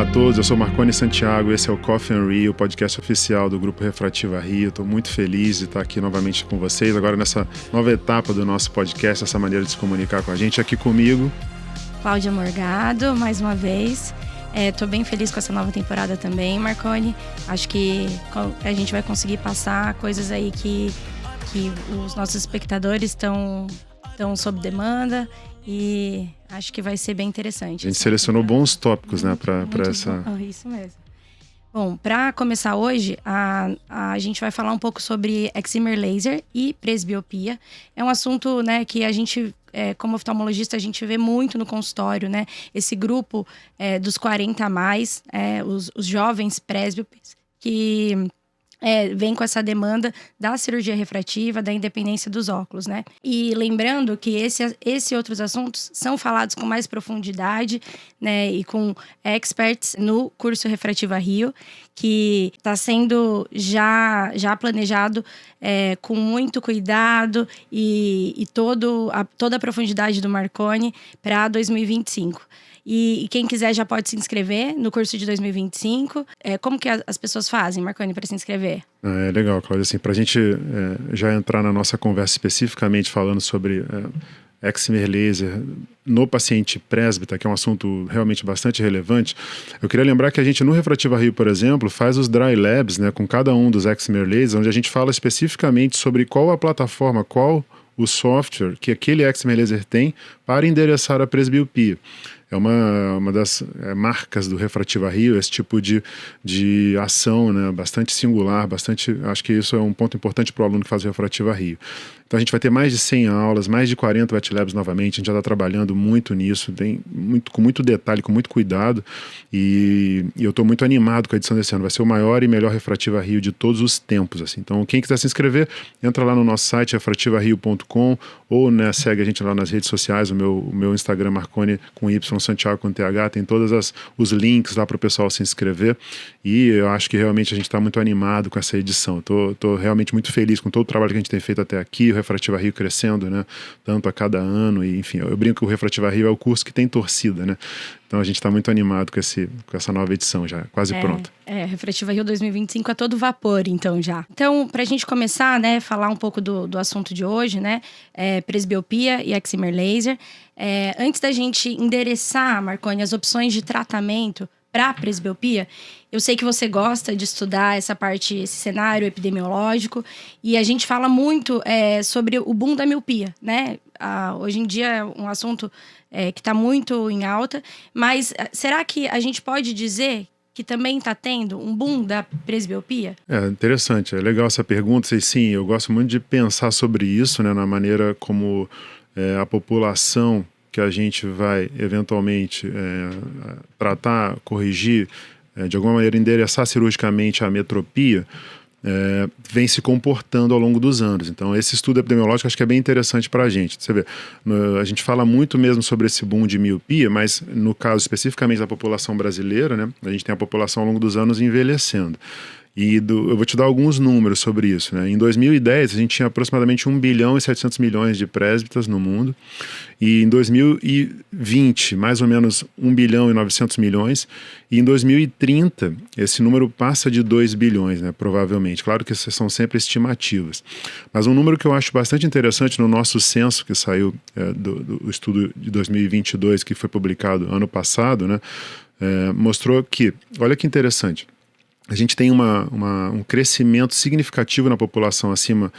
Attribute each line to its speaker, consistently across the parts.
Speaker 1: Olá a todos, eu sou Marconi Santiago, esse é o Coffee and Rio, o podcast oficial do Grupo Refrativa Rio. Estou muito feliz de estar aqui novamente com vocês, agora nessa nova etapa do nosso podcast, essa maneira de se comunicar com a gente. Aqui comigo,
Speaker 2: Cláudia Morgado, mais uma vez. Estou bem feliz com essa nova temporada também, Marconi. Acho que a gente vai conseguir passar coisas aí que os nossos espectadores estão sob demanda e acho que vai ser bem interessante.
Speaker 1: A gente selecionou bons tópicos, né, para essa...
Speaker 2: Bom, isso mesmo. Bom, para começar hoje, a gente vai falar um pouco sobre excimer laser e presbiopia. É um assunto, né, que a gente, como oftalmologista, a gente vê muito no consultório, né? Esse grupo dos 40 a mais, os jovens presbiopes, que vem com essa demanda da cirurgia refrativa, da independência dos óculos, né? E lembrando que esse e outros assuntos são falados com mais profundidade, né? E com experts no curso Refrativa Rio, que está sendo já planejado com muito cuidado e toda a profundidade do Marconi para 2025. E quem quiser já pode se inscrever no curso de 2025. Como que as pessoas fazem, Marconi, para se inscrever?
Speaker 1: É legal, Cláudia. Assim, para a gente já entrar na nossa conversa especificamente falando sobre excimer laser no paciente presbita, que é um assunto realmente bastante relevante, eu queria lembrar que a gente no Refrativa Rio, por exemplo, faz os dry labs, né, com cada um dos excimer lasers, onde a gente fala especificamente sobre qual a plataforma, qual o software que aquele excimer laser tem para endereçar a presbiopia. É uma das marcas do Refrativa Rio, esse tipo de ação, né, bastante singular, acho que isso é um ponto importante para o aluno que faz o Refrativa Rio. Então a gente vai ter mais de 100 aulas, mais de 40 wet labs novamente, a gente já está trabalhando muito nisso, com muito detalhe, com muito cuidado, e eu estou muito animado com a edição desse ano. Vai ser o maior e melhor Refrativa Rio de todos os tempos, assim. Então quem quiser se inscrever, entra lá no nosso site, refrativario.com, ou, né, segue a gente lá nas redes sociais, o meu Instagram Marconi com Y, Santiago com TH, tem todos os links lá para o pessoal se inscrever, e eu acho que realmente a gente está muito animado com essa edição. Estou realmente muito feliz com todo o trabalho que a gente tem feito até aqui, o Refrativa Rio crescendo, né, tanto a cada ano, e enfim, eu brinco que o Refrativa Rio é o curso que tem torcida, né, então a gente está muito animado com essa nova edição já, quase pronta.
Speaker 2: Refrativa Rio 2025 a todo vapor, então já. Então, para a gente começar, né, falar um pouco do assunto de hoje, né, presbiopia e excimer laser. Antes da gente endereçar, Marconi, as opções de tratamento para presbiopia, eu sei que você gosta de estudar essa parte, esse cenário epidemiológico, e a gente fala muito sobre o boom da miopia, né? Hoje em dia é um assunto que está muito em alta, mas será que a gente pode dizer que também está tendo um boom da presbiopia?
Speaker 1: Interessante, é legal essa pergunta, e sim, eu gosto muito de pensar sobre isso, né, na maneira como a população que a gente vai eventualmente tratar, corrigir, de alguma maneira endereçar cirurgicamente a metropia, vem se comportando ao longo dos anos. Então esse estudo epidemiológico acho que é bem interessante para a gente. Você vê, a gente fala muito mesmo sobre esse boom de miopia, mas no caso especificamente da população brasileira, né, a gente tem a população ao longo dos anos envelhecendo. Eu vou te dar alguns números sobre isso, né? Em 2010, a gente tinha aproximadamente 1 bilhão e 700 milhões de presbitas no mundo. E em 2020, mais ou menos 1 bilhão e 900 milhões. E em 2030, esse número passa de 2 bilhões, né? Provavelmente. Claro que essas são sempre estimativas. Mas um número que eu acho bastante interessante no nosso censo, que saiu do estudo de 2022, que foi publicado ano passado, né? Mostrou que, olha que interessante, a gente tem um crescimento significativo na população acima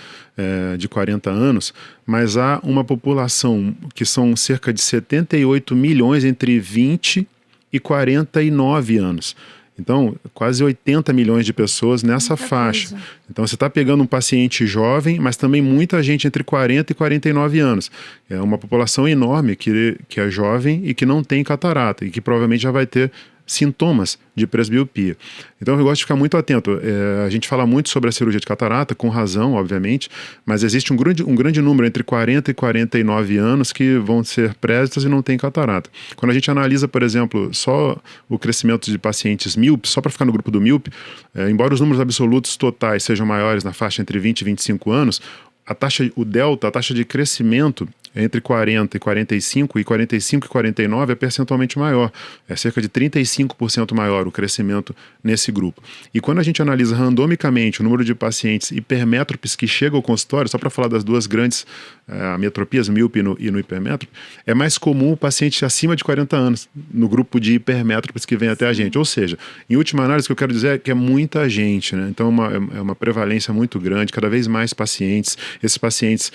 Speaker 1: de 40 anos, mas há uma população que são cerca de 78 milhões entre 20 e 49 anos. Então, quase 80 milhões de pessoas nessa faixa. Então, você está pegando um paciente jovem, mas também muita gente entre 40 e 49 anos. É uma população enorme que é jovem e que não tem catarata e que provavelmente já vai ter sintomas de presbiopia. Então eu gosto de ficar muito atento. A gente fala muito sobre a cirurgia de catarata, com razão, obviamente, mas existe um grande número entre 40 e 49 anos que vão ser presbitas e não tem catarata. Quando a gente analisa, por exemplo, só o crescimento de pacientes míopes, só para ficar no grupo do míope, embora os números absolutos totais sejam maiores na faixa entre 20 e 25 anos, a taxa de crescimento entre 40 e 45, e 45 e 49 é percentualmente maior. É cerca de 35% maior o crescimento nesse grupo. E quando a gente analisa randomicamente o número de pacientes hipermétropes que chegam ao consultório, só para falar das duas grandes ametropias, míope e no hipermétrope, é mais comum o paciente acima de 40 anos, no grupo de hipermétropes que vem até a gente. Ou seja, em última análise, o que eu quero dizer é que é muita gente, né? Então é uma prevalência muito grande, cada vez mais pacientes. Esses pacientes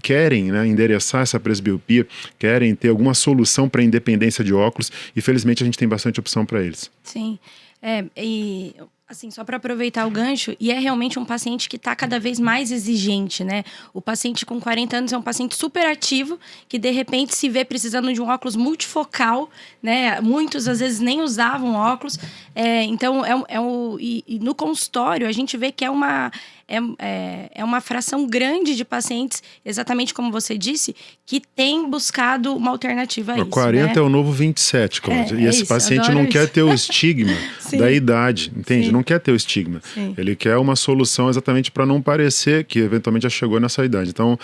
Speaker 1: querem, né, endereçar essa presbiopia, querem ter alguma solução para a independência de óculos e felizmente a gente tem bastante opção para eles.
Speaker 2: Sim, e assim, só para aproveitar o gancho, e é realmente um paciente que está cada vez mais exigente, né? O paciente com 40 anos é um paciente super ativo, que de repente se vê precisando de um óculos multifocal, né? Muitos, às vezes, nem usavam óculos. Então, e no consultório, a gente vê que é uma fração grande de pacientes, exatamente como você disse, que tem buscado uma alternativa a isso.
Speaker 1: 40
Speaker 2: né?
Speaker 1: é o novo 27, Cláudia. E esse paciente não quer ter o estigma da idade, entende? Sim. Não quer ter o estigma. Sim. Ele quer uma solução exatamente para não parecer que eventualmente já chegou nessa idade. Então,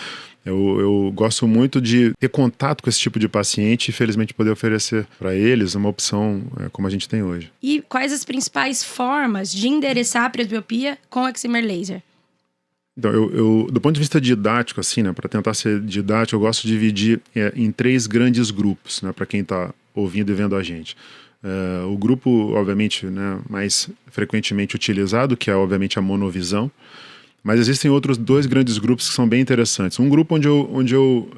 Speaker 1: eu gosto muito de ter contato com esse tipo de paciente e, felizmente, poder oferecer para eles uma opção como a gente tem hoje.
Speaker 2: E quais as principais formas de endereçar a presbiopia com o excimer laser?
Speaker 1: Então, do ponto de vista didático, assim, né, para tentar ser didático, eu gosto de dividir em 3 grandes grupos, né, para quem está ouvindo e vendo a gente. O grupo, obviamente, né, mais frequentemente utilizado, que é, obviamente, a monovisão. Mas existem outros 2 grandes grupos que são bem interessantes. Um grupo onde eu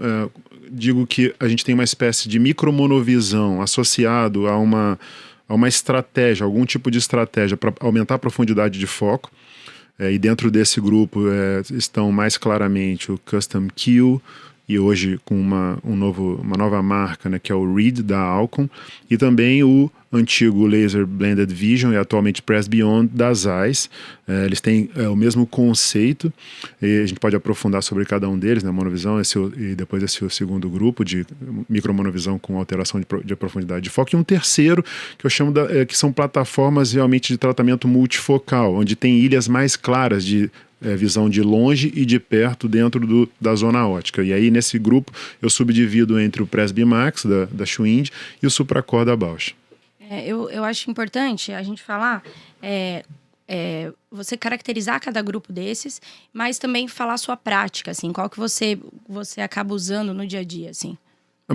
Speaker 1: digo que a gente tem uma espécie de micromonovisão associado a uma estratégia, algum tipo de estratégia para aumentar a profundidade de foco. E dentro desse grupo estão mais claramente o Custom Q, e hoje com uma nova marca, né, que é o Reed da Alcon, e também o antigo Laser Blended Vision e atualmente Presbeyond da Zeiss. Eles têm o mesmo conceito, e a gente pode aprofundar sobre cada um deles, né, monovisão e depois esse o segundo grupo de micromonovisão com alteração de profundidade de foco, e um terceiro que eu chamo que são plataformas realmente de tratamento multifocal, onde tem ilhas mais claras de visão de longe e de perto dentro da zona óptica. E aí, nesse grupo, eu subdivido entre o Presby Max, da Schwind, e o Supracor da Bausch.
Speaker 2: Eu acho importante a gente falar, você caracterizar cada grupo desses, mas também falar a sua prática, assim, qual que você acaba usando no dia a dia, assim.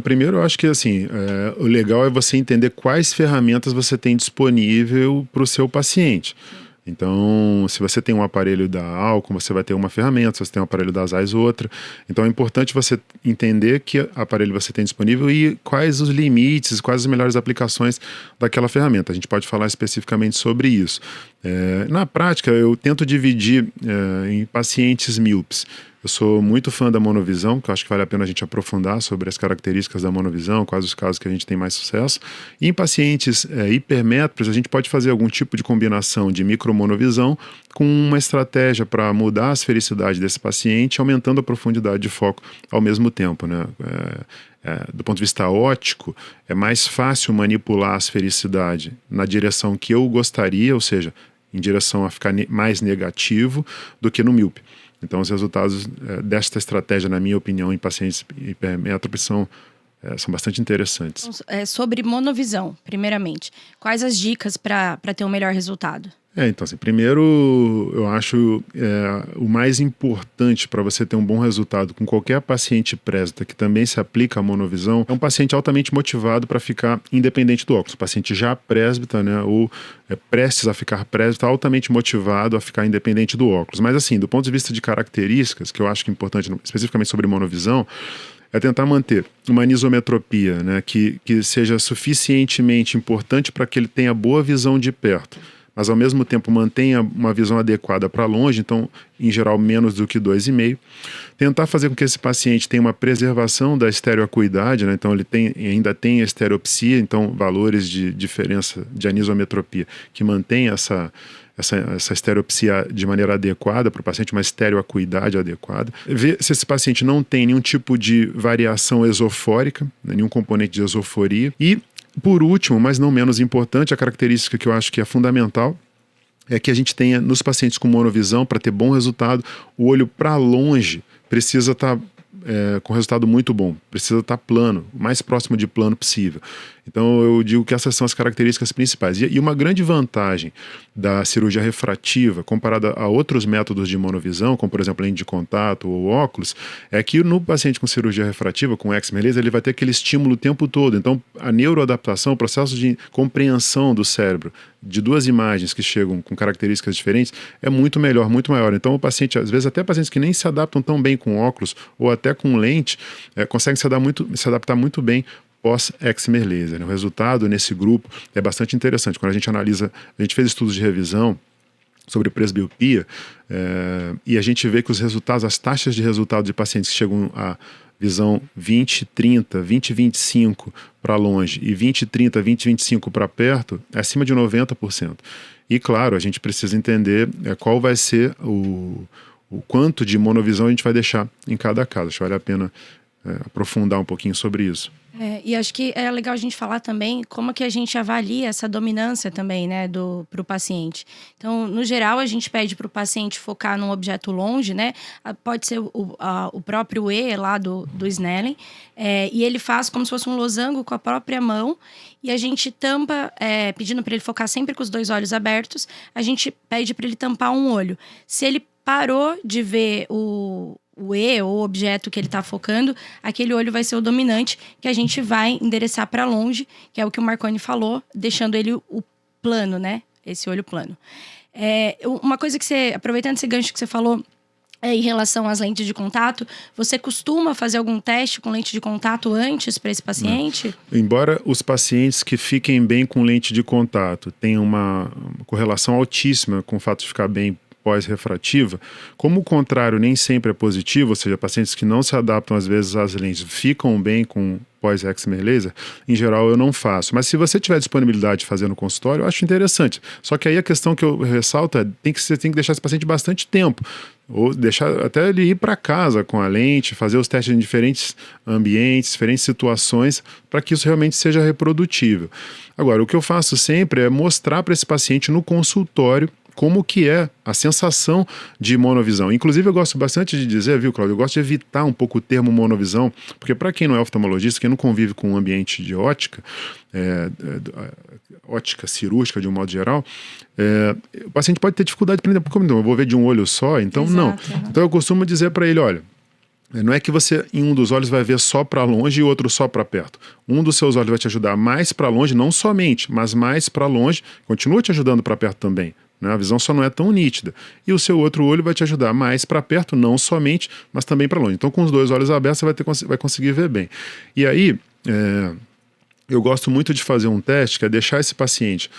Speaker 1: Primeiro, eu acho que assim, o legal é você entender quais ferramentas você tem disponível para o seu paciente. Então, se você tem um aparelho da Alcon, você vai ter uma ferramenta, se você tem um aparelho da Zeiss, outra. Então, é importante você entender que aparelho você tem disponível e quais os limites, quais as melhores aplicações daquela ferramenta. A gente pode falar especificamente sobre isso. Na prática, eu tento dividir em pacientes míopes. Eu sou muito fã da monovisão, que eu acho que vale a pena a gente aprofundar sobre as características da monovisão, quais os casos que a gente tem mais sucesso. E em pacientes hipermétropes, a gente pode fazer algum tipo de combinação de micromonovisão com uma estratégia para mudar a esfericidade desse paciente, aumentando a profundidade de foco ao mesmo tempo, né? Do ponto de vista óptico, é mais fácil manipular a esfericidade na direção que eu gostaria, ou seja, em direção a ficar mais negativo, do que no míope. Então, os resultados desta estratégia, na minha opinião, em pacientes hipermétropes são bastante interessantes.
Speaker 2: Sobre monovisão, primeiramente, quais as dicas para ter um melhor resultado?
Speaker 1: Então, assim, primeiro, eu acho o mais importante para você ter um bom resultado com qualquer paciente presbita que também se aplica à monovisão, é um paciente altamente motivado para ficar independente do óculos. O paciente já presbita, né, ou prestes a ficar presbita, altamente motivado a ficar independente do óculos. Mas, assim, do ponto de vista de características, que eu acho que é importante, especificamente sobre monovisão, é tentar manter uma anisometropia, né, que seja suficientemente importante para que ele tenha boa visão de perto, mas ao mesmo tempo mantenha uma visão adequada para longe, então, em geral, menos do que 2,5. Tentar fazer com que esse paciente tenha uma preservação da estereoacuidade, né? Então ele ainda tem estereopsia, então valores de diferença de anisometropia que mantém essa estereopsia de maneira adequada para o paciente, uma estereoacuidade adequada. Ver se esse paciente não tem nenhum tipo de variação esofórica, né? Nenhum componente de esoforia. E por último, mas não menos importante, a característica que eu acho que é fundamental é que a gente tenha, nos pacientes com monovisão, para ter bom resultado, o olho para longe precisa estar com resultado muito bom, precisa estar plano, o mais próximo de plano possível. Então eu digo que essas são as características principais. E uma grande vantagem da cirurgia refrativa, comparada a outros métodos de monovisão, como por exemplo lente de contato ou óculos, é que no paciente com cirurgia refrativa, com excimer laser, ele vai ter aquele estímulo o tempo todo. Então a neuroadaptação, o processo de compreensão do cérebro de duas imagens que chegam com características diferentes é muito melhor, muito maior. Então o paciente, às vezes até pacientes que nem se adaptam tão bem com óculos ou até com lente, conseguem se adaptar muito bem pós-excimer laser. O resultado nesse grupo é bastante interessante. Quando a gente analisa, a gente fez estudos de revisão sobre presbiopia e a gente vê que os resultados, as taxas de resultado de pacientes que chegam a visão 20/30, 20/25 para longe e 20/30, 20/25 para perto, é acima de 90%. E claro, a gente precisa entender qual vai ser o quanto de monovisão a gente vai deixar em cada caso. Acho que vale a pena aprofundar um pouquinho sobre isso.
Speaker 2: E acho que é legal a gente falar também como que a gente avalia essa dominância também, né, para o paciente. Então, no geral, a gente pede para o paciente focar num objeto longe, né? Pode ser o próprio E lá do Snellen, e ele faz como se fosse um losango com a própria mão, e a gente tampa, pedindo para ele focar sempre com os 2 olhos abertos, a gente pede para ele tampar um olho. Se ele parou de ver o E ou o objeto que ele está focando, aquele olho vai ser o dominante, que a gente vai endereçar para longe, que é o que o Marconi falou, deixando ele o plano, né? Esse olho plano. Uma coisa que você, aproveitando esse gancho que você falou, em relação às lentes de contato, você costuma fazer algum teste com lente de contato antes para esse paciente?
Speaker 1: Embora os pacientes que fiquem bem com lente de contato tenham uma correlação altíssima com o fato de ficar bem pós-refrativa, como o contrário nem sempre é positivo, ou seja, pacientes que não se adaptam às vezes às lentes ficam bem com pós-excimer laser, em geral eu não faço. Mas se você tiver disponibilidade de fazer no consultório, eu acho interessante. Só que aí a questão que eu ressalto é você tem que deixar esse paciente bastante tempo, ou deixar até ele ir para casa com a lente, fazer os testes em diferentes ambientes, diferentes situações, para que isso realmente seja reprodutível. Agora, o que eu faço sempre é mostrar para esse paciente no consultório como que é a sensação de monovisão. Inclusive eu gosto bastante de dizer, viu, Cláudio, eu gosto de evitar um pouco o termo monovisão, porque para quem não é oftalmologista, quem não convive com um ambiente de ótica, ótica cirúrgica de um modo geral, o paciente pode ter dificuldade de aprender, como eu vou ver de um olho só, então Exato, não. Então eu costumo dizer para ele, olha, não é que você em um dos olhos vai ver só para longe e o outro só para perto. Um dos seus olhos vai te ajudar mais para longe, não somente, mas mais para longe, continua te ajudando para perto também. A visão só não é tão nítida. E o seu outro olho vai te ajudar mais para perto, não somente, mas também para longe. Então, com os 2 olhos abertos, você vai conseguir ver bem. E aí, eu gosto muito de fazer um teste, que é deixar esse paciente,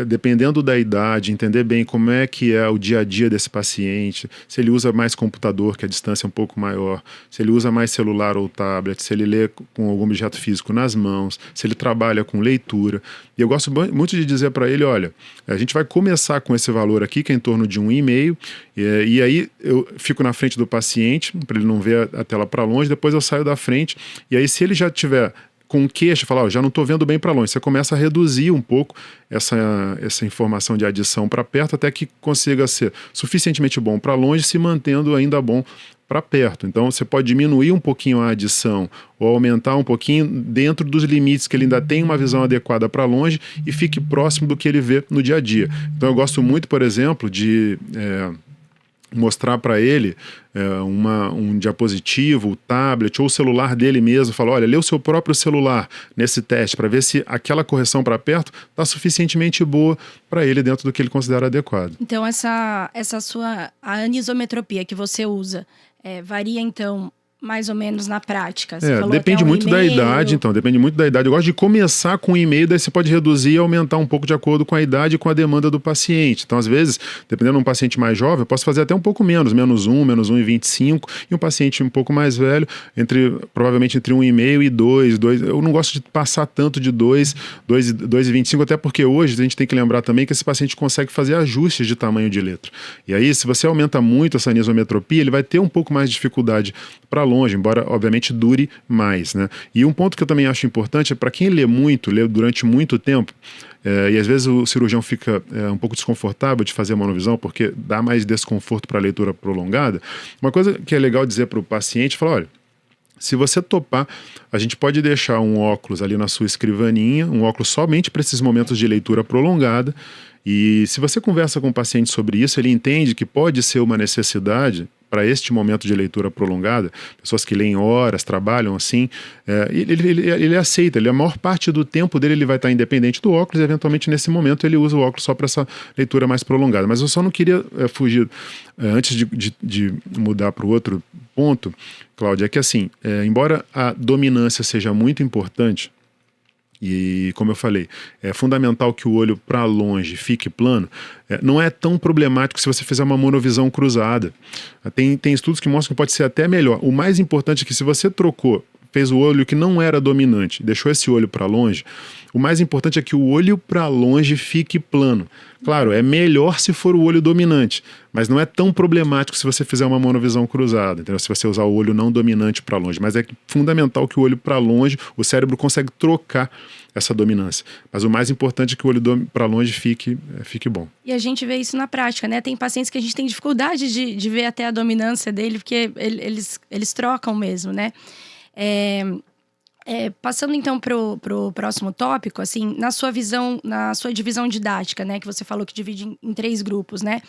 Speaker 1: dependendo da idade, entender bem como é que é o dia a dia desse paciente, se ele usa mais computador, que a distância é um pouco maior, se ele usa mais celular ou tablet, se ele lê com algum objeto físico nas mãos, se ele trabalha com leitura. E eu gosto muito de dizer para ele, olha, a gente vai começar com esse valor aqui, que é em torno de 1,5, e aí eu fico na frente do paciente, para ele não ver a tela para longe, depois eu saio da frente, e aí se ele já tiver com queixa, falar, já não estou vendo bem para longe. Você começa a reduzir um pouco essa informação de adição para perto, até que consiga ser suficientemente bom para longe, se mantendo ainda bom para perto. Então você pode diminuir um pouquinho a adição ou aumentar um pouquinho dentro dos limites que ele ainda tem uma visão adequada para longe e fique próximo do que ele vê no dia a dia. Então eu gosto muito, por exemplo, de mostrar para ele um diapositivo, o tablet ou o celular dele mesmo, falar, olha, lê o seu próprio celular nesse teste para ver se aquela correção para perto está suficientemente boa para ele dentro do que ele considera adequado.
Speaker 2: Então essa sua anisometropia que você usa varia então mais ou menos na prática?
Speaker 1: Depende muito da idade, então, depende muito da idade. Eu gosto de começar com 1,5, daí você pode reduzir e aumentar um pouco de acordo com a idade e com a demanda do paciente. Então, às vezes, dependendo de um paciente mais jovem, eu posso fazer até um pouco menos, menos 1,25, e um paciente um pouco mais velho, provavelmente entre 1,5 e 2. Eu não gosto de passar tanto de 2,25, até porque hoje a gente tem que lembrar também que esse paciente consegue fazer ajustes de tamanho de letra. E aí, se você aumenta muito essa anisometropia, ele vai ter um pouco mais de dificuldade para longe, embora, obviamente, dure mais, né? E um ponto que eu também acho importante é para quem lê muito, lê durante muito tempo, e às vezes o cirurgião fica um pouco desconfortável de fazer a monovisão, porque dá mais desconforto para a leitura prolongada. Uma coisa que é legal dizer para o paciente, falar, olha, se você topar, a gente pode deixar um óculos ali na sua escrivaninha, um óculos somente para esses momentos de leitura prolongada. E se você conversa com o paciente sobre isso, ele entende que pode ser uma necessidade para este momento de leitura prolongada, pessoas que leem horas, trabalham assim, ele aceita, a maior parte do tempo dele ele vai estar independente do óculos e eventualmente nesse momento ele usa o óculos só para essa leitura mais prolongada. Mas eu só não queria fugir, antes de mudar para o outro ponto, Cláudia, é que assim, embora a dominância seja muito importante, e como eu falei, é fundamental que o olho para longe fique plano, não é tão problemático se você fizer uma monovisão cruzada. Tem estudos que mostram que pode ser até melhor. O mais importante é que se você fez o olho que não era dominante, deixou esse olho para longe, o mais importante é que o olho para longe fique plano. Claro, é melhor se for o olho dominante, mas não é tão problemático se você fizer uma monovisão cruzada, entendeu? Se você usar o olho não dominante para longe. Mas é fundamental que o olho para longe, o cérebro consegue trocar essa dominância. Mas o mais importante é que o olho para longe fique bom.
Speaker 2: E a gente vê isso na prática, né? Tem pacientes que a gente tem dificuldade de ver até a dominância dele, porque eles trocam mesmo, né? Passando então pro próximo tópico, assim, na sua visão, na sua divisão didática, né, que você falou que divide em 3 grupos, né,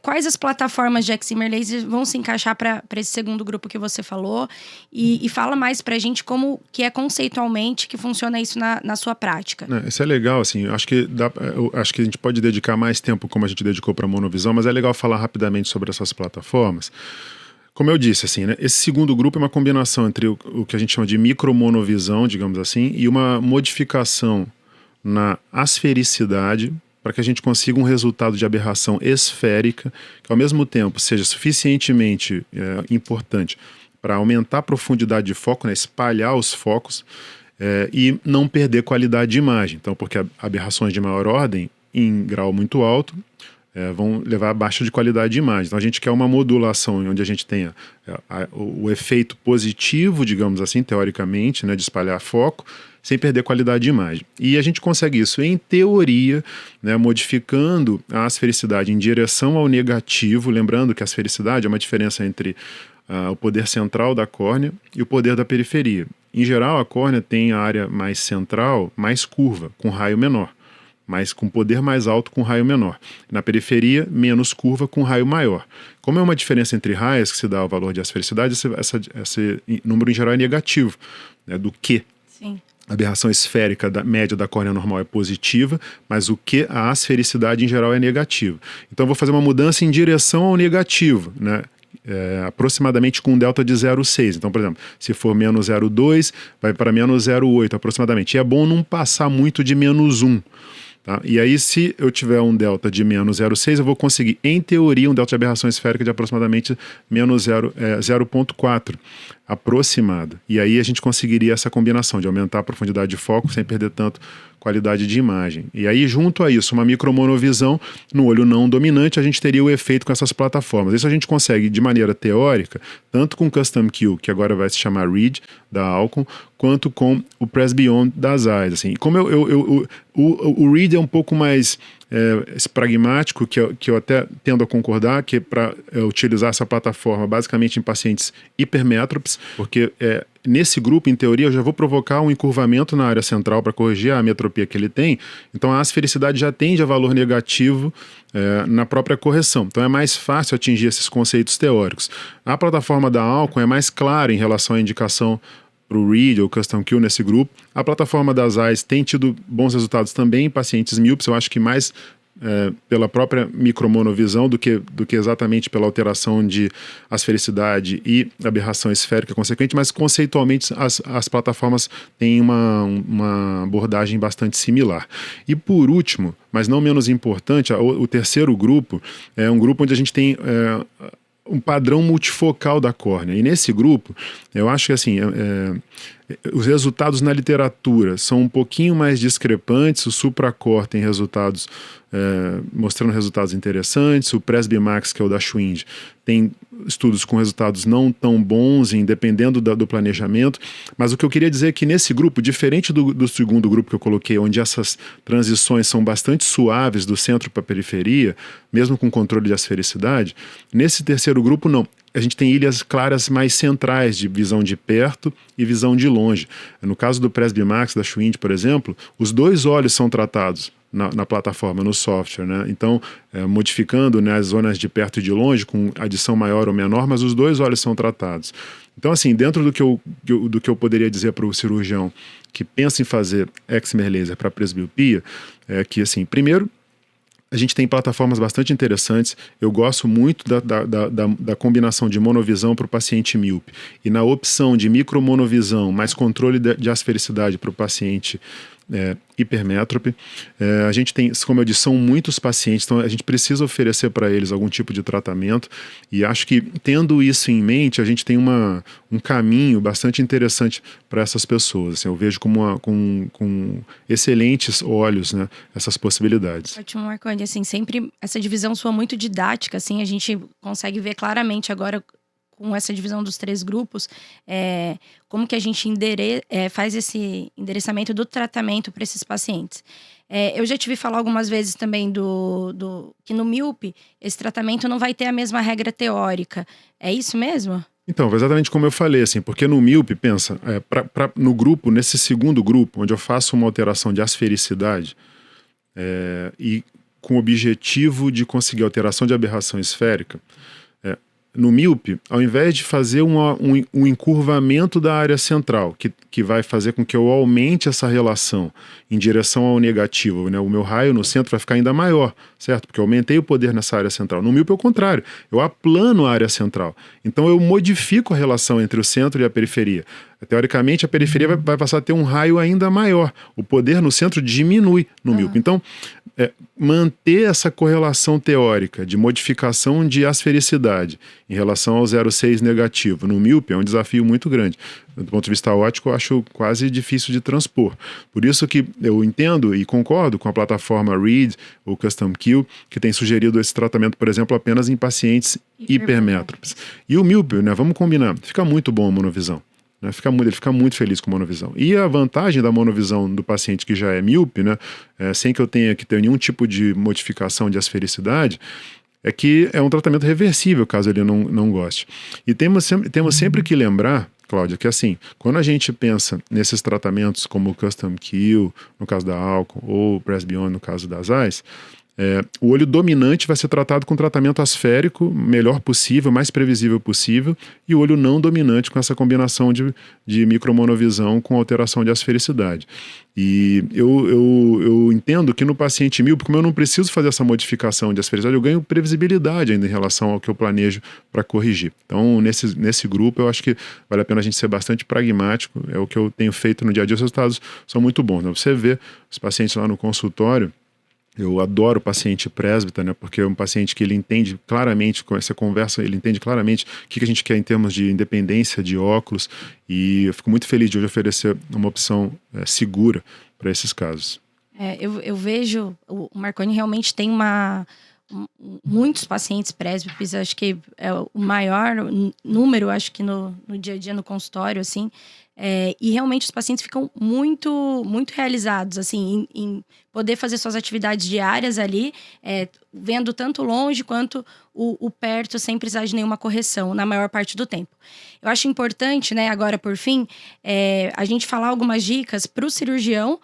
Speaker 2: quais as plataformas de Excimer Laser vão se encaixar para esse segundo grupo que você falou e fala mais pra gente como que é conceitualmente que funciona isso na sua prática.
Speaker 1: Isso é legal, assim, eu acho que a gente pode dedicar mais tempo como a gente dedicou para monovisão, mas é legal falar rapidamente sobre essas plataformas. Como eu disse, assim, né, esse segundo grupo é uma combinação entre o que a gente chama de micromonovisão, digamos assim, e uma modificação na asfericidade para que a gente consiga um resultado de aberração esférica que, ao mesmo tempo, seja suficientemente importante para aumentar a profundidade de foco, né, espalhar os focos e não perder qualidade de imagem. Então, porque aberrações de maior ordem, em grau muito alto, vão levar a baixa de qualidade de imagem. Então a gente quer uma modulação onde a gente tenha o efeito positivo, digamos assim, teoricamente, né, de espalhar foco, sem perder qualidade de imagem. E a gente consegue isso, em teoria, né, modificando a asfericidade em direção ao negativo, lembrando que a asfericidade é uma diferença entre o poder central da córnea e o poder da periferia. Em geral, a córnea tem a área mais central, mais curva, com raio menor, mas com poder mais alto com raio menor. Na periferia, menos curva com raio maior. Como é uma diferença entre raios que se dá o valor de asfericidade, esse número em geral é negativo, né, do Q.
Speaker 2: Sim.
Speaker 1: A aberração esférica média da córnea normal é positiva, mas o Q, a asfericidade em geral é negativa. Então eu vou fazer uma mudança em direção ao negativo, né? Aproximadamente com um delta de 0,6. Então, por exemplo, se for menos 0,2, vai para menos 0,8 aproximadamente. E é bom não passar muito de menos 1. Tá? E aí, se eu tiver um delta de menos 0,6, eu vou conseguir, em teoria, um delta de aberração esférica de aproximadamente menos 0,4 aproximado. E aí a gente conseguiria essa combinação de aumentar a profundidade de foco sem perder tanto qualidade de imagem. E aí, junto a isso, uma micromonovisão no olho não dominante, a gente teria o efeito com essas plataformas. Isso a gente consegue de maneira teórica, tanto com o Custom Q, que agora vai se chamar READ, da Alcon, quanto com o PressBeyond da Zeiss. Assim, como o READ é um pouco mais pragmático, que eu até tendo a concordar, que é para utilizar essa plataforma basicamente em pacientes hipermétropes, porque nesse grupo, em teoria, eu já vou provocar um encurvamento na área central para corrigir a ametropia que ele tem, então a asfericidade já tende a valor negativo na própria correção. Então é mais fácil atingir esses conceitos teóricos. A plataforma da Alcon é mais clara em relação à indicação para o READ ou Custom Q nesse grupo. A plataforma da Zeiss tem tido bons resultados também em pacientes míopes, eu acho que mais pela própria micromonovisão do que exatamente pela alteração de asfericidade e aberração esférica consequente, mas conceitualmente as plataformas têm uma abordagem bastante similar. E por último, mas não menos importante, o terceiro grupo é um grupo onde a gente tem um padrão multifocal da córnea. E nesse grupo, eu acho que assim, os resultados na literatura são um pouquinho mais discrepantes. O Supracor tem resultados, mostrando resultados interessantes. O Presbymax, que é o da Schwind, tem estudos com resultados não tão bons, dependendo do planejamento. Mas o que eu queria dizer é que nesse grupo, diferente do segundo grupo que eu coloquei, onde essas transições são bastante suaves do centro para a periferia, mesmo com controle de asfericidade, nesse terceiro grupo não. A gente tem ilhas claras mais centrais, de visão de perto e visão de longe. No caso do Presbymax, da Schwind, por exemplo, os dois olhos são tratados na plataforma, no software, né? Então, modificando, né, as zonas de perto e de longe, com adição maior ou menor, mas os dois olhos são tratados. Então, assim, dentro do que eu poderia dizer para o cirurgião que pensa em fazer excimer laser para presbiopia, é que, assim, primeiro, a gente tem plataformas bastante interessantes. Eu gosto muito da combinação de monovisão para o paciente míope. E na opção de micromonovisão mais controle de asfericidade para o paciente hipermétrope. A gente tem, como eu disse, são muitos pacientes, então a gente precisa oferecer para eles algum tipo de tratamento, e acho que, tendo isso em mente, a gente tem um caminho bastante interessante para essas pessoas. Assim, eu vejo com excelentes olhos, né, essas possibilidades.
Speaker 2: Ótimo, Marconi. Assim, sempre essa divisão sua muito didática, assim, a gente consegue ver claramente agora, com essa divisão dos 3 grupos, como que a gente faz esse endereçamento do tratamento para esses pacientes. Eu já tive falar algumas vezes também que no míope, esse tratamento não vai ter a mesma regra teórica. É isso mesmo?
Speaker 1: Então, exatamente como eu falei, assim, porque no míope, pensa, no grupo, nesse segundo grupo, onde eu faço uma alteração de asfericidade, e com o objetivo de conseguir alteração de aberração esférica, no míope, ao invés de fazer um encurvamento da área central, que vai fazer com que eu aumente essa relação em direção ao negativo, né? O meu raio no centro vai ficar ainda maior, certo? Porque eu aumentei o poder nessa área central. No míope é o contrário, eu aplano a área central. Então eu modifico a relação entre o centro e a periferia. Teoricamente, a periferia vai passar a ter um raio ainda maior. O poder no centro diminui no míope. Então, manter essa correlação teórica de modificação de asfericidade em relação ao 0,6 negativo no míope é um desafio muito grande. Do ponto de vista óptico, eu acho quase difícil de transpor. Por isso que eu entendo e concordo com a plataforma READ, ou Custom Q, que tem sugerido esse tratamento, por exemplo, apenas em pacientes hipermétropes. E o míope, né, vamos combinar, fica muito bom a monovisão. Né? Ele fica muito feliz com monovisão. E a vantagem da monovisão do paciente que já é míope, né, sem que eu tenha que ter nenhum tipo de modificação de asfericidade, é que é um tratamento reversível, caso ele não goste. E temos sempre que lembrar, Cláudia, que assim, quando a gente pensa nesses tratamentos como o Custom Q, no caso da Alcon, ou o Presbyon, no caso das AIS, o olho dominante vai ser tratado com tratamento asférico, melhor possível, mais previsível possível, e o olho não dominante com essa combinação de micromonovisão com alteração de asfericidade. E eu entendo que no paciente míope, como eu não preciso fazer essa modificação de asfericidade, eu ganho previsibilidade ainda em relação ao que eu planejo para corrigir. Então, nesse grupo, eu acho que vale a pena a gente ser bastante pragmático, é o que eu tenho feito no dia a dia, os resultados são muito bons. Então, você vê os pacientes lá no consultório. Eu adoro o paciente presbita, né? Porque é um paciente que ele entende claramente, com essa conversa, ele entende claramente o que a gente quer em termos de independência de óculos, e eu fico muito feliz de hoje oferecer uma opção segura para esses casos.
Speaker 2: Eu vejo, o Marconi realmente tem muitos pacientes presbíopes, acho que é o maior número, acho que no dia a dia, no consultório, assim, e realmente os pacientes ficam muito, muito realizados, assim, em poder fazer suas atividades diárias ali, vendo tanto longe quanto o perto, sem precisar de nenhuma correção, na maior parte do tempo. Eu acho importante, né, agora por fim, a gente falar algumas dicas para o cirurgião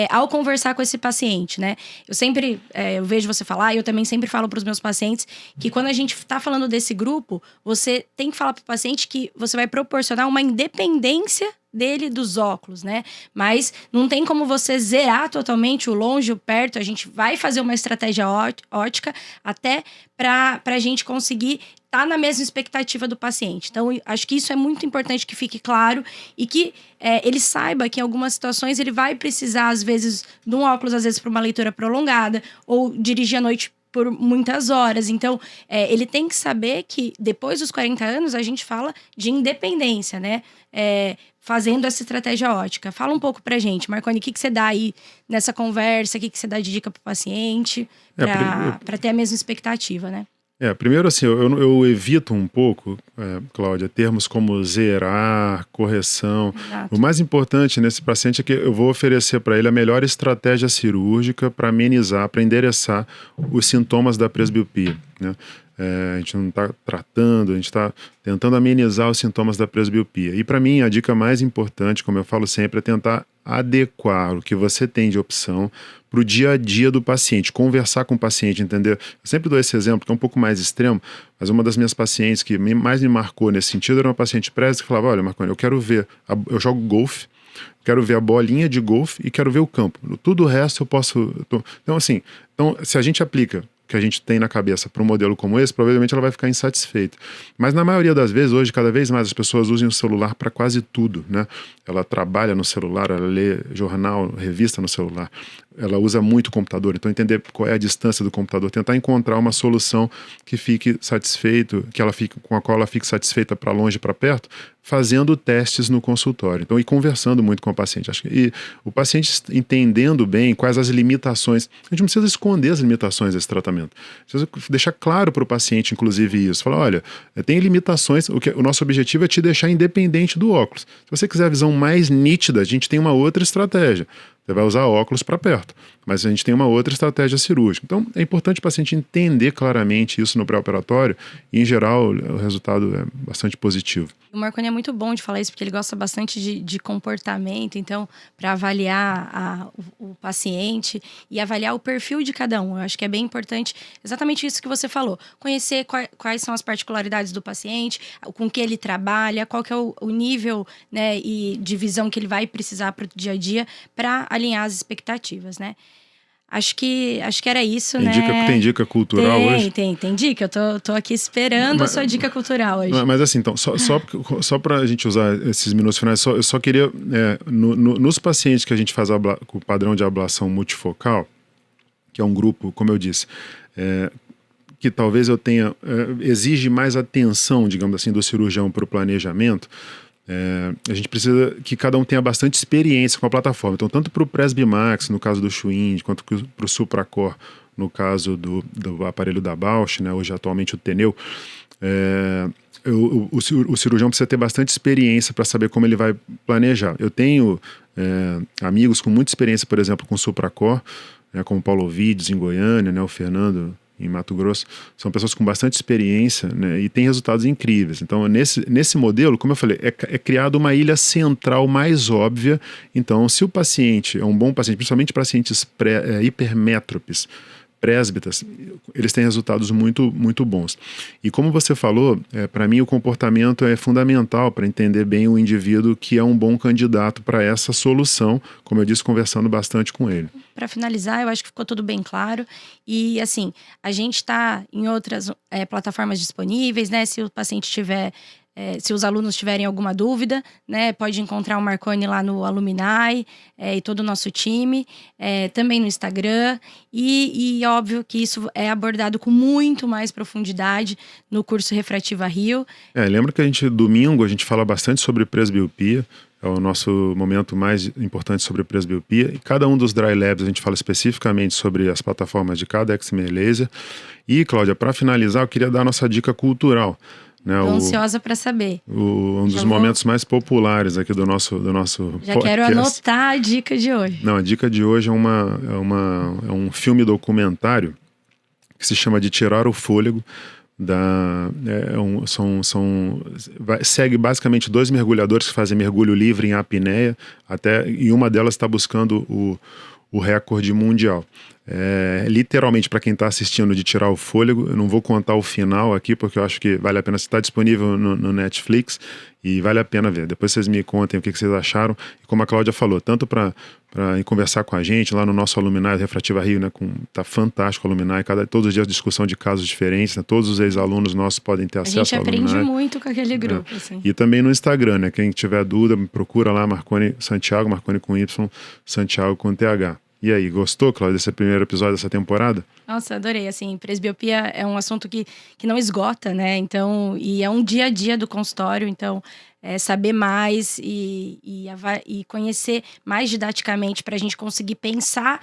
Speaker 2: ao conversar com esse paciente, né? Eu sempre, eu vejo você falar, e eu também sempre falo para os meus pacientes, que quando a gente está falando desse grupo, você tem que falar para o paciente que você vai proporcionar uma independência dele dos óculos, né? Mas não tem como você zerar totalmente o longe e o perto. A gente vai fazer uma estratégia ótica até para a gente conseguir estar na mesma expectativa do paciente. Então, acho que isso é muito importante que fique claro e que ele saiba que em algumas situações ele vai precisar, às vezes, de um óculos, às vezes, para uma leitura prolongada, ou dirigir à noite por muitas horas. Então, ele tem que saber que depois dos 40 anos a gente fala de independência, né? Fazendo essa estratégia ótica. Fala um pouco pra gente, Marconi, o que você dá aí nessa conversa, o que você dá de dica pro paciente para ter a mesma expectativa, né?
Speaker 1: Primeiro assim, eu evito um pouco, Cláudia, termos como zerar, correção.
Speaker 2: Exato.
Speaker 1: O mais importante nesse paciente é que eu vou oferecer para ele a melhor estratégia cirúrgica para amenizar, para endereçar os sintomas da presbiopia, né? A gente não está tratando, a gente está tentando amenizar os sintomas da presbiopia. E para mim, a dica mais importante, como eu falo sempre, é tentar adequar o que você tem de opção para o dia a dia do paciente, conversar com o paciente, entender. Eu sempre dou esse exemplo, que é um pouco mais extremo, mas uma das minhas pacientes que mais me marcou nesse sentido era uma paciente presa que falava, olha, Marconi, eu quero ver, eu jogo golfe, quero ver a bolinha de golfe e quero ver o campo. Tudo o resto eu posso... Então, assim, se a gente aplica que a gente tem na cabeça para um modelo como esse, provavelmente ela vai ficar insatisfeita. Mas na maioria das vezes, hoje, cada vez mais as pessoas usam o celular para quase tudo, né? Ela trabalha no celular, ela lê jornal, revista no celular, ela usa muito o computador, então entender qual é a distância do computador, tentar encontrar uma solução que fique satisfeito, com a qual ela fique satisfeita para longe e para perto, fazendo testes no consultório. Então, e conversando muito com o paciente. E o paciente entendendo bem quais as limitações. A gente não precisa esconder as limitações desse tratamento. Precisa deixar claro para o paciente, inclusive, isso. Falar, olha, tem limitações, o nosso objetivo é te deixar independente do óculos. Se você quiser a visão mais nítida, a gente tem uma outra estratégia. Você vai usar óculos para perto, mas a gente tem uma outra estratégia cirúrgica. Então, é importante o paciente entender claramente isso no pré-operatório e, em geral, o resultado é bastante positivo.
Speaker 2: O Marconi é muito bom de falar isso, porque ele gosta bastante de comportamento, então, para avaliar o paciente e avaliar o perfil de cada um. Eu acho que é bem importante, exatamente isso que você falou, conhecer quais são as particularidades do paciente, com que ele trabalha, qual que é o nível, né, e de visão que ele vai precisar para o dia a dia, para alinhar as expectativas, né? Acho que era isso, né?
Speaker 1: Tem dica cultural hoje?
Speaker 2: Tem dica. Eu tô aqui esperando a sua dica cultural hoje.
Speaker 1: Mas assim, então, só para a gente usar esses minutos finais, eu só queria, nos pacientes que a gente faz com o padrão de ablação multifocal, que é um grupo, como eu disse, que talvez eu tenha, exige mais atenção, digamos assim, do cirurgião para o planejamento. A gente precisa que cada um tenha bastante experiência com a plataforma. Então, tanto para o Presbymax, no caso do Schwinn, quanto para o Supracor, no caso do aparelho da Bausch, né, hoje atualmente o Teneu, o cirurgião precisa ter bastante experiência para saber como ele vai planejar. Eu tenho amigos com muita experiência, por exemplo, com o Supracor, né, como o Paulo Ovides em Goiânia, né, o Fernando em Mato Grosso, são pessoas com bastante experiência, né, e têm resultados incríveis. Então, nesse modelo, como eu falei, é criado uma ilha central mais óbvia. Então, se o paciente é um bom paciente, principalmente pacientes hipermétropes, presbitas, eles têm resultados muito, muito bons. E como você falou, para mim o comportamento é fundamental para entender bem o indivíduo que é um bom candidato para essa solução, como eu disse, conversando bastante com ele.
Speaker 2: Para finalizar, eu acho que ficou tudo bem claro. E assim, a gente está em outras plataformas disponíveis, né? Se o paciente tiver... se os alunos tiverem alguma dúvida, né, pode encontrar o Marconi lá no Alumni e todo o nosso time, também no Instagram. E óbvio que isso é abordado com muito mais profundidade no curso Refrativa Rio.
Speaker 1: Lembra que domingo, a gente fala bastante sobre presbiopia. É o nosso momento mais importante sobre presbiopia. E cada um dos Dry Labs a gente fala especificamente sobre as plataformas de cada Excimer Laser. E, Cláudia, para finalizar, eu queria dar a nossa dica cultural.
Speaker 2: Estou ansiosa para saber.
Speaker 1: Um dos momentos mais populares aqui do nosso
Speaker 2: Já
Speaker 1: podcast.
Speaker 2: Quero anotar a dica de hoje.
Speaker 1: Não, a dica de hoje é um filme documentário que se chama De Tirar o Fôlego. Segue basicamente 2 mergulhadores que fazem mergulho livre em apneia, e uma delas está buscando o recorde mundial. Literalmente, para quem está assistindo, De Tirar o Fôlego. Eu não vou contar o final aqui, porque eu acho que vale a pena. Está disponível no Netflix e vale a pena ver. Depois vocês me contem o que vocês acharam. E como a Cláudia falou, tanto para conversar com a gente lá no nosso Alumni Refrativa Rio, né, tá fantástico o Alumni, todos os dias discussão de casos diferentes, né, todos os ex-alunos nossos podem ter acesso ao Alumni.
Speaker 2: A gente aprende muito com aquele grupo. Assim.
Speaker 1: E também no Instagram, né, quem tiver dúvida, procura lá Marconi Santiago, Marconi com Y, Santiago com TH. E aí, gostou, Cláudia, desse primeiro episódio dessa temporada?
Speaker 2: Nossa, adorei. Assim, presbiopia é um assunto que não esgota, né? Então, e é um dia a dia do consultório. Então, saber mais e conhecer mais didaticamente para a gente conseguir pensar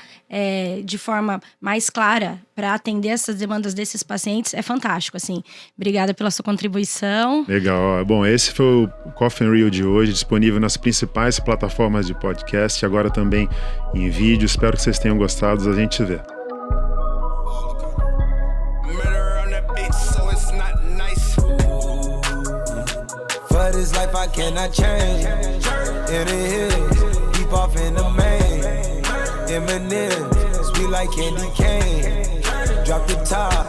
Speaker 2: de forma mais clara para atender essas demandas desses pacientes é fantástico, assim. Obrigada pela sua contribuição.
Speaker 1: Legal. Bom, esse foi o Coffee and Reel de hoje, disponível nas principais plataformas de podcast, agora também em vídeo. Espero que vocês tenham gostado. A gente vê.
Speaker 3: For this life I cannot change. In the hills, deep off in the main. Eminem, sweet like candy cane. Drop the top.